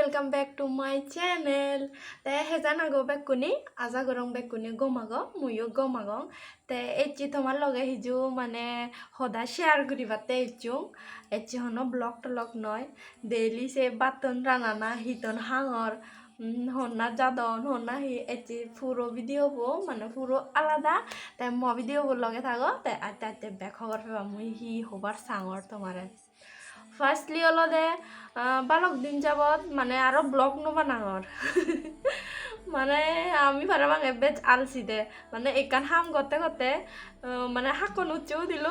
welcome back to my channel. Te hezana go back kuni aza gorong back kuni gomago muyo gomagong te echi tomar loge hiju mane hoda share guri bate echung echi hono blog to log noy daily se baton ranana hiton hangor honna jadon honna hi echi puro video bo mane puro alada te mo video bo loge thago te ate back hogor peba mui hi hobar sangor tomare firstly হলো দে বালক দিন যাবত মানে আরো blog নবা নাঙর মানে আমি ভারাবাং এবেজ আলসি দে মানে একান হাম করতে করতে মানে হাকন উচ্চও দিল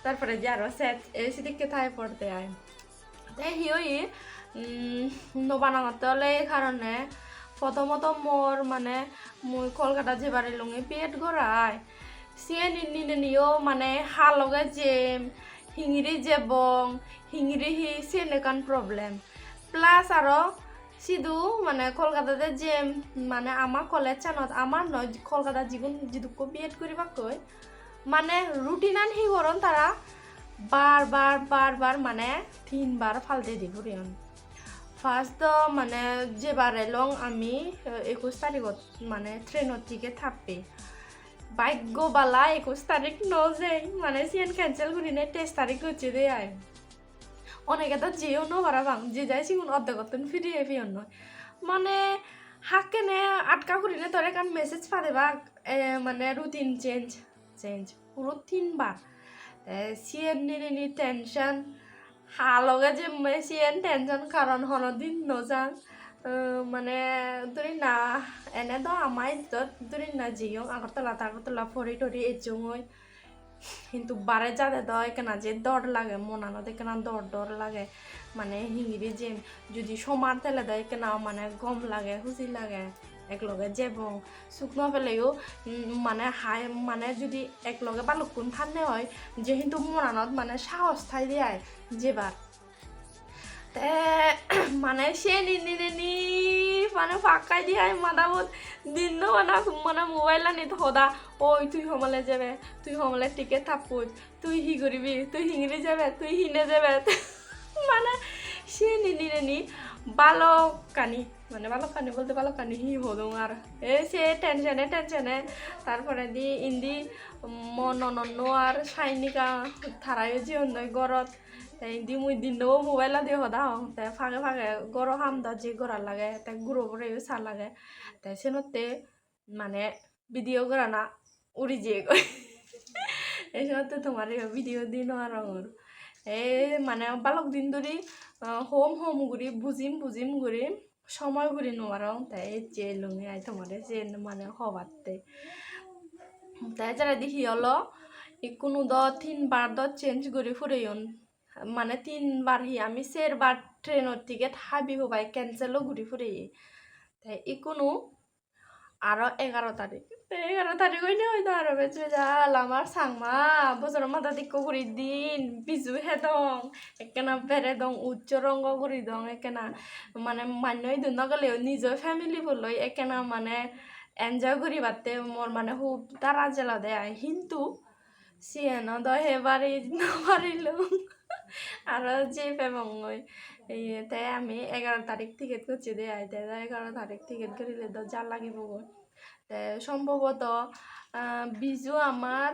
তারপরে যে আরো সেট এই সিদিকে থাই পড়তে আয় তাই হিওই নবা নাঙতে হলে এই কারণে প্রথমত মোর মানে মুই কলকাতা যে বাড়ি লুঙি পেট গড়ায় সে নিও মানে হালগে যে হিঙিরি জেবং হিঙিরি হি সেনেকান প্রবলেম প্লাস আরো সিধু মানে কলকাতাতে যে মানে আমার কলেজ চানত আমার নয় কলকাতা জীবন যেটুকু বিএড করিবা কই মানে রুটিনান হি করন তারা বার মানে 3 বার ফালতে দিব রিয়ন ফার্স্ট তো মানে যে বারে লং আমি 21 তারিখত মানে ট্রেনত থেকে থাপে ভাগ্য বালা 21 তারিখ নজে মানে সিএন ক্যান্সেল করিনে 23 তারিখ হচ্ছে দে আয় অনেকে তো যেও ন বারাবাং যে যাই সিগুন অর্ধেকতন ফিরিয়ে ফিয়ন নয় মানে হাকেনে আটকা করিনে তোর এখান মেসেজ পাদেবা মানে রুটিন চেঞ্জ পুরো 3 বার সিএন নিরিনি টেনশন হালগে যে সিএন টেনশন কারণ হনদিন নজান মানে ধরি না এনে তো আমাই তো ধরি না জিও আগরতলা ফরি টরি এচুং হই কিন্তু বারে যাতে তো এখানে যে ডর লাগে মনানো এখানে ডর লাগে মানে হিঙিরি যে যদি সমার তেলে দেয় এখানে মানে গম লাগে হুজি লাগে একলগে যেবং শুকনো ফেলেও মানে হাই মানে যদি একলগে বালুকুন থানে হয় যে কিন্তু মনানত মানে সাহস থাই দিয়ে যেবার মানে সে নি মানে ফাঁকাই দিয়ে মাদাবত দিন মানে মোবাইল আনি সদা ওই তুই সমলে যাবে তুই সমলে টিকে থাপুত তুই হি করবি তুই হিঙড়ি যাবে তুই হিনে যাবে মানে সে নি বালকানি মানে বালকানি বলতে বালকানি হি হদুং আর সে টেনশনে তারপরে দি ইন্দি মনন্ন আর সাইনিকা থারাই জীবন গরত তাই দি মুই দিনও মোবাইল দিয়ে সদা হং তাই ফাঁকে গরো হামদা যে গড়ার লাগে তাই গুঁড়ো করে চা লাগে তাই সেনতে মানে ভিডিও করা না উড়ি যেয়ে গই এই সময় তোমার ভিডিও দিন আর এই মানে বালক দিন ধরি হোম ঘুরি বুজিম ঘুরি সময় ঘুরি নোয়ারং তাই যে লুঙে আই তোমার যে মানে হবাতে তাই যারা দেখি হলো কোনো 3 বার চেঞ্জ করে ফুরেয়ন মানে 3 বার হি আমি 4 বার ট্রেনের টিকেট হাবি হবাই ক্যান্সেলও ঘুরি ফুরে তাই কোনো আরো 11 তারিখ 11 তারিখ হইলে হয়তো আরো বেঁচে যাল আমার সাংমা বছরের মাথা দিক করি দিন বিজু হেদং একেনা বেড়ে দং উচ্চ রঙ্গ করি দং একেনা মানে মান্যই দুন গেলেও নিজৰ ফ্যামিলি বলই একেনা মানে এনজয় করি বাতে মোর মানে খুব তারা জেলা দেয় কিন্তু সিয়েন দহে বাড়ি নারিল আরো যে পেবং এই তাই আমি 11 তারিখ টিকিট করছি দে আই তাই 11 তারিখ টিকিট করিলে তো যা লাগিব তাই সম্ভবত বিজু আমার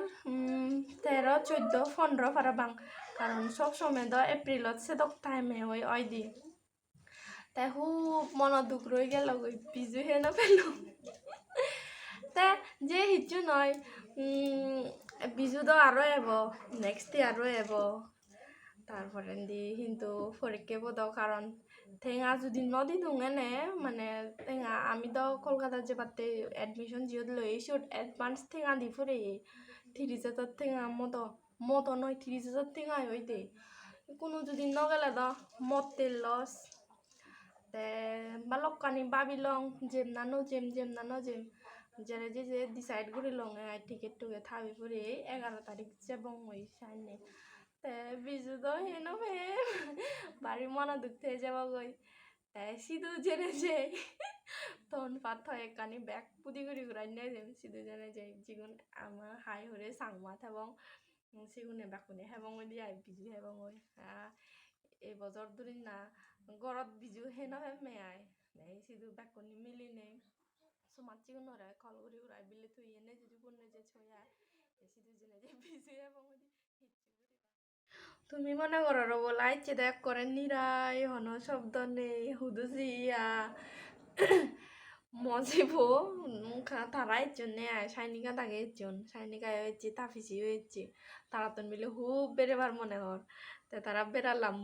13, 14, 15 পারাবাং কারণ সব সময় তো এপ্রিলত সেদক টাইমে ওই দি তাই খুব মন দুঃখ রয়ে গেল বিজু হে না পেলো তা যে হিচু নয় বিজু তো আরো এব নেক্সট আরো এব তারপরে দি কিন্তু পরীক্ষা বোধ কারণ ঠেঙা যদি নদী দুঙেনে মানে ঠেঙা আমি তো কলকাতা যে পাতে এডমিশন জিওত লইছি অ্যাডভান্স ঠেঙা দি ফুরে 30,000 ঠেঙা মতো নয় 30,000 ঠেঙা হইতে কোনো যদি নগেলে তো মতের লস তে বালকানি বাবিলং যেম না নজেম যেরে যে ডিসাইড করি লং টিকেট টুকে থাবি ফুরে 11 তারিখ যাবং ওই সাইনে বিজু তো হেন বাড়ি মনা দুঃখে যাব গই তাই সিধু জেনে যাই তখন পাথ একানি ব্যাগ পুদি করি ঘুরাই নিয়ে যাই সিধু জেনে যাই যেগুন আমার হাই হরে সাংমাত এবং সেগুনে বাকুনে হেবং ওই দিয়ে বিজু হেবং ওই এই বছর ধরি না গৰত বিজু সেই নহয় মেয়াই এই সিধু বেকনি মিলি নেই সমাজ চিকন নরে কল করি উড়াই বিলে তুই এনে যদি বন্যে যে ছয়া এসি দুজনে যে বিজু এবং তুমি মনে করো বলা ইচ্ছে দেখ করে নিরাই হন শব্দ নেই হুদুসিয়া মজিবো তারা ইচ্ছন নেয় সাইনিকা তাকে ইচ্ছন সাইনিকা হয়েছে তাফিসি হয়েছে তারা তো মিলে হুব বেড়েবার মনে হর তারা বেড়ালাম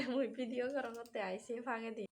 মুই ভিডিও করা করতে আইসে ফাঁকে দিয়ে